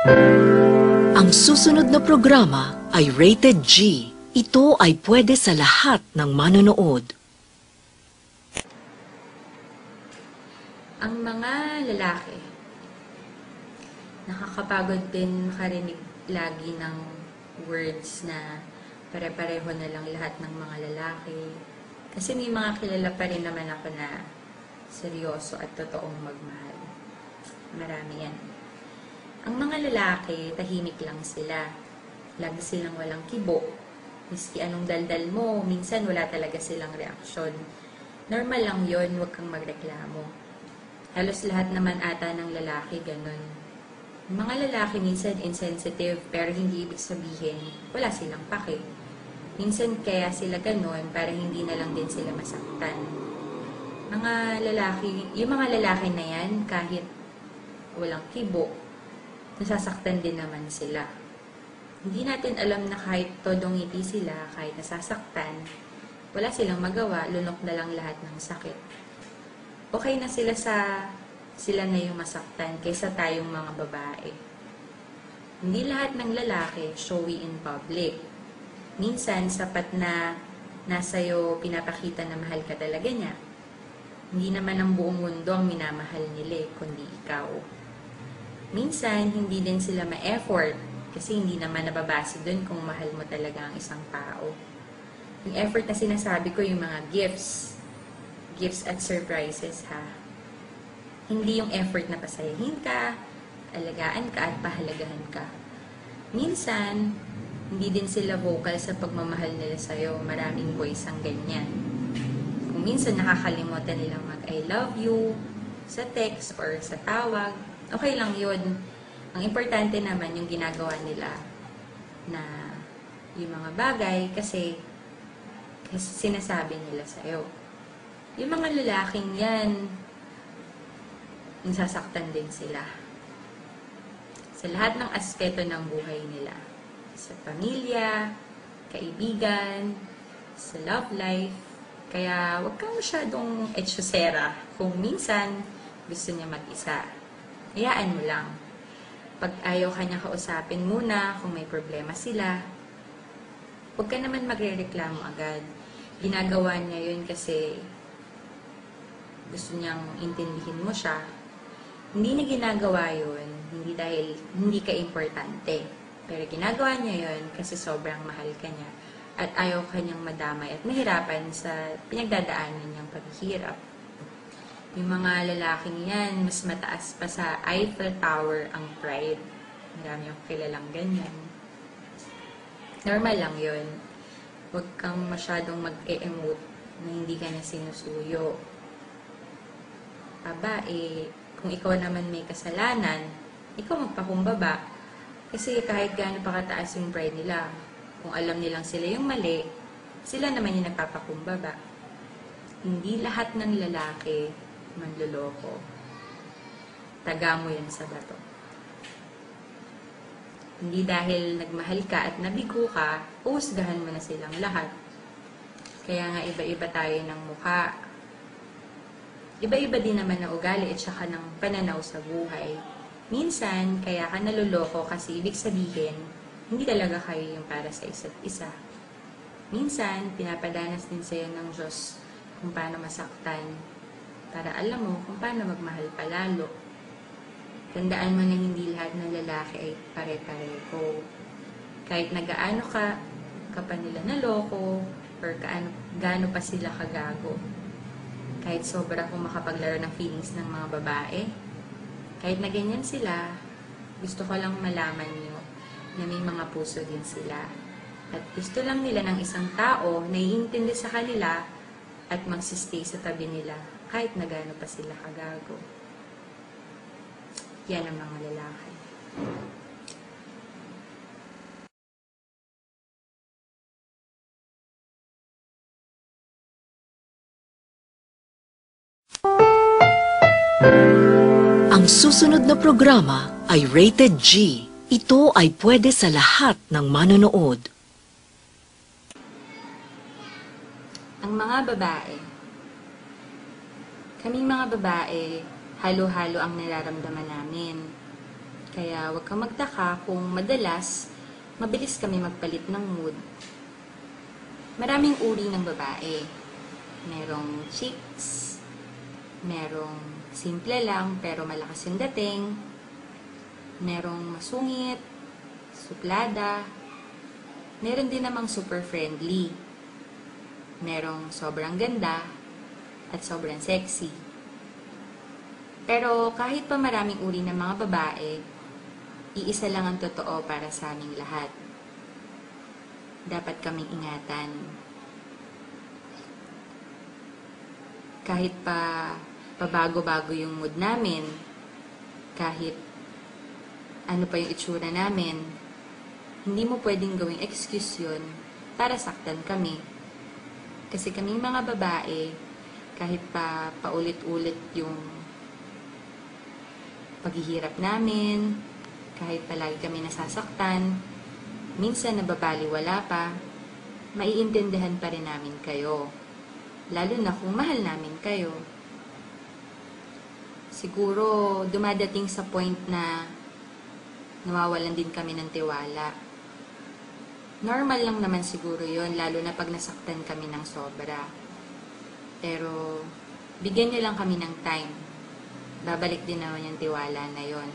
Ang susunod na programa ay rated G. Ito ay pwede sa lahat ng manonood. Ang mga lalaki, nakakapagod din makarinig lagi ng words na pare-pareho na lang lahat ng mga lalaki. Kasi may mga kilala pa rin naman ako na seryoso at totoong magmahal. Marami yan. Ang mga lalaki, tahimik lang sila. Lagi silang walang kibo. Miski anong daldal mo, minsan wala talaga silang reaksyon. Normal lang yon, huwag kang magreklamo. Halos lahat naman ata ng lalaki ganun. Yung mga lalaki minsan insensitive, pero hindi ibig sabihin wala silang pake. Minsan kaya sila ganun para hindi na lang din sila masaktan. Yung mga lalaki na yan, kahit walang kibo, nasasaktan din naman sila. Hindi natin alam na kahit todong ngiti sila, kahit nasasaktan, wala silang magawa, lunok na lang lahat ng sakit. Okay na sila na yung masaktan kaysa tayong mga babae. Hindi lahat ng lalaki showy in public. Minsan, sapat na nasa'yo pinapakita na mahal ka talaga niya. Hindi naman ang buong mundo ang minamahal nila, kundi ikaw. Minsan, hindi din sila ma-effort kasi hindi naman nababase dun kung mahal mo talaga ang isang tao. Yung effort na sinasabi ko, yung mga gifts at surprises ha. Hindi yung effort na pasayahin ka, alagaan ka at pahalagahan ka. Minsan, hindi din sila vocal sa pagmamahal nila sa'yo. Maraming boys ang ganyan. Kung minsan nakakalimutan nilang mag-I love you sa text or sa tawag, okay lang yun. Ang importante naman yung ginagawa nila na yung mga bagay kasi sinasabi nila sa'yo. Yung mga lalaking yan, nasasaktan din sila. Sa lahat ng aspeto ng buhay nila. Sa pamilya, kaibigan, sa love life. Kaya huwag kang masyadong etsyosera kung minsan gusto niya mag-isa. Hayaan mo lang. Pag ayaw ka niya kausapin muna kung may problema sila, huwag ka naman magre-reklamo agad. Ginagawa niya yun kasi gusto niyang intindihin mo siya. Hindi niya ginagawa yun, hindi dahil hindi ka importante. Pero ginagawa niya yun kasi sobrang mahal ka niya at ayaw ka niyang madamay at mahirapan sa pinagdadaanan niyang paghihirap. Yung mga lalaking yan, mas mataas pa sa Eiffel Tower ang pride. Marami akong kilalang ganyan. Normal lang yun. Huwag kang masyadong mag-e-emote na hindi ka na sinusuyo. Kung ikaw naman may kasalanan, ikaw magpakumbaba. Kasi kahit gaano pa kataas yung pride nila, kung alam nilang sila yung mali, sila naman yung nagpapakumbaba. Hindi lahat ng lalaki manloloko. Taga mo yan sa bato. Hindi dahil nagmahal ka at nabigo ka, uhusgahan mo na silang lahat. Kaya nga iba-iba tayo ng mukha. Iba-iba din naman ang ugali at saka ng pananaw sa buhay. Minsan, kaya ka naluloko kasi ibig sabihin, hindi talaga kayo yung para sa isa't isa. Minsan, pinapadanas din sa'yo ng Diyos kung paano masaktan, para alam mo kung paano magmahal palalo. Tandaan mo na hindi lahat ng lalaki ay pare-pareho. Kahit nagaano ka pa nila naloko, or gaano pa sila kagago. Kahit sobra kung makapaglaro ng feelings ng mga babae, kahit na ganyan sila, gusto ko lang malaman nyo na may mga puso din sila. At gusto lang nila ng isang tao na iintindi sa kanila at magsistay sa tabi nila kahit na gaano pa sila kagago. Yan ang mga lalaki. Ang susunod na programa ay rated G. Ito ay pwede sa lahat ng manonood. Ang mga babae. Kaming mga babae, halo-halo ang nararamdaman namin. Kaya huwag kang magtaka kung madalas, mabilis kami magpalit ng mood. Maraming uri ng babae. Merong chicks, merong simple lang pero malakas yung dating, merong masungit, suplada, meron din namang super friendly, merong sobrang ganda, at sobrang sexy. Pero kahit pa maraming uri ng mga babae, iisa lang ang totoo para sa aming lahat. Dapat kaming ingatan. Kahit pa pabago-bago yung mood namin, kahit ano pa yung itsura namin, hindi mo pwedeng gawing excuse yun para saktan kami. Kasi kaming mga babae, kahit pa paulit-ulit yung paghihirap namin, kahit palagi kami nasasaktan, minsan nababaliwala pa, maiintindihan pa rin namin kayo. Lalo na kung mahal namin kayo. Siguro dumadating sa point na nawawalan din kami ng tiwala. Normal lang naman siguro yon, lalo na pag nasaktan kami ng sobra. Pero bigyan niyo lang kami ng time. Babalik din naman yung tiwala na yon.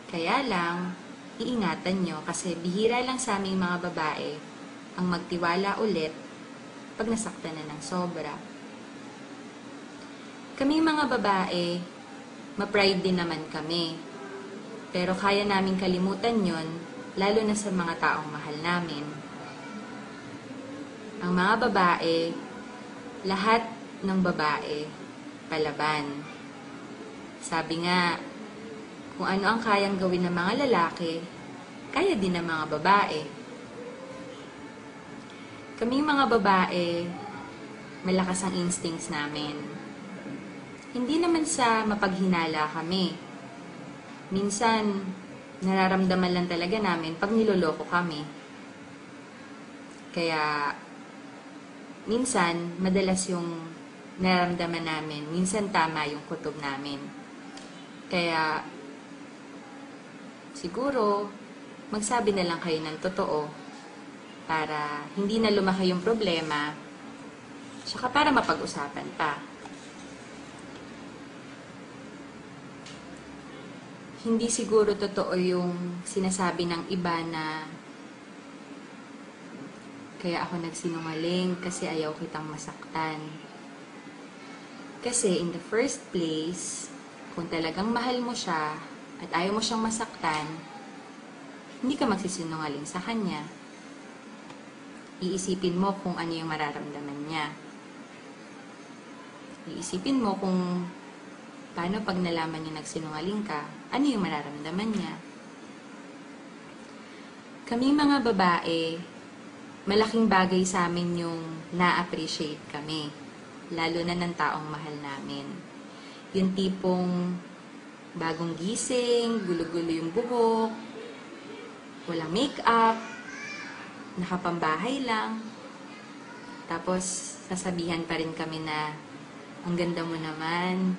Kaya lang, iingatan nyo kasi bihira lang sa aming mga babae ang magtiwala ulit pag nasaktan na ng sobra. Kaming mga babae, ma-pride din naman kami. Pero kaya namin kalimutan yon, lalo na sa mga taong mahal namin. Ang mga babae, lahat ng babae, palaban. Sabi nga, kung ano ang kayang gawin ng mga lalaki, kaya din ng mga babae. Kaming mga babae, malakas ang instincts namin. Hindi naman sa mapaghinala kami. Minsan, nararamdaman lang talaga namin pag niloloko kami. Kaya, minsan, madalas yung nararamdaman namin, minsan tama yung kutob namin. Kaya, siguro, magsabi na lang kayo ng totoo para hindi na lumaki yung problema, tsaka para mapag-usapan pa. Hindi siguro totoo yung sinasabi ng iba na kaya ako nagsinungaling kasi ayaw kitang masaktan. Kasi in the first place, kung talagang mahal mo siya at ayaw mo siyang masaktan, hindi ka magsisinungaling sa kanya. Iisipin mo kung ano yung mararamdaman niya. Iisipin mo kung paano pag nalaman niya nagsinungaling ka, ano yung mararamdaman niya. Kaming mga babae, malaking bagay sa amin yung na-appreciate kami, lalo na ng taong mahal namin. Yung tipong bagong gising, gulo-gulo yung buhok, walang make-up, nakapambahay lang. Tapos, sasabihan pa rin kami na, ang ganda mo naman.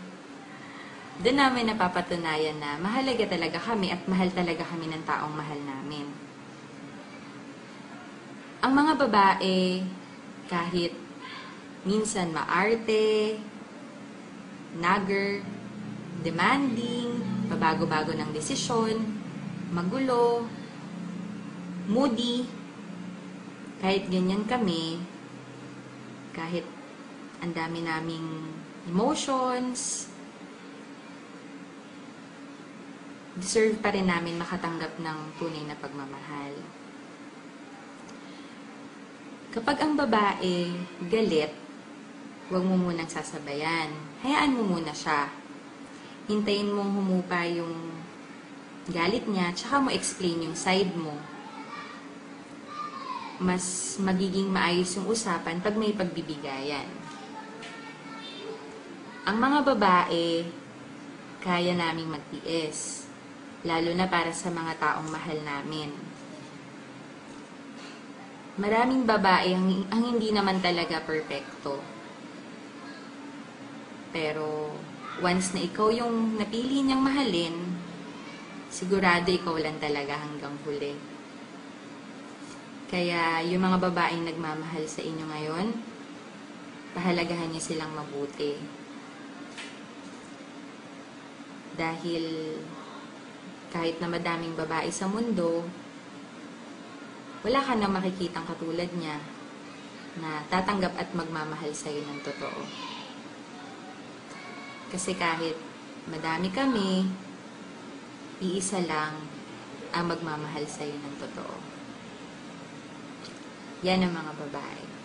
Doon namin napapatunayan na mahalaga talaga kami at mahal talaga kami ng taong mahal namin. Ang mga babae, kahit minsan maarte, nagger, demanding, pabago-bago ng desisyon, magulo, moody, kahit ganyan kami, kahit ang dami naming emotions, deserve pa rin namin makatanggap ng tunay na pagmamahal. Kapag ang babae galit, huwag mo munang sasabayan. Hayaan mo muna siya. Hintayin mong humupa yung galit niya, tsaka mo explain yung side mo. Mas magiging maayos yung usapan pag may pagbibigayan. Ang mga babae, kaya naming magtiis. Lalo na para sa mga taong mahal namin. Maraming babae ang hindi naman talaga perpekto. Pero once na ikaw yung napili niyang mahalin, sigurado ikaw lang talaga hanggang huli. Kaya yung mga babaeng nagmamahal sa inyo ngayon, pahalagahan niyo silang mabuti. Dahil kahit na madaming babae sa mundo, wala ka nang makikitang katulad niya na tatanggap at magmamahal sa'yo ng totoo. Kasi kahit madami kami, iisa lang ang magmamahal sa'yo ng totoo. Yan ang mga babae.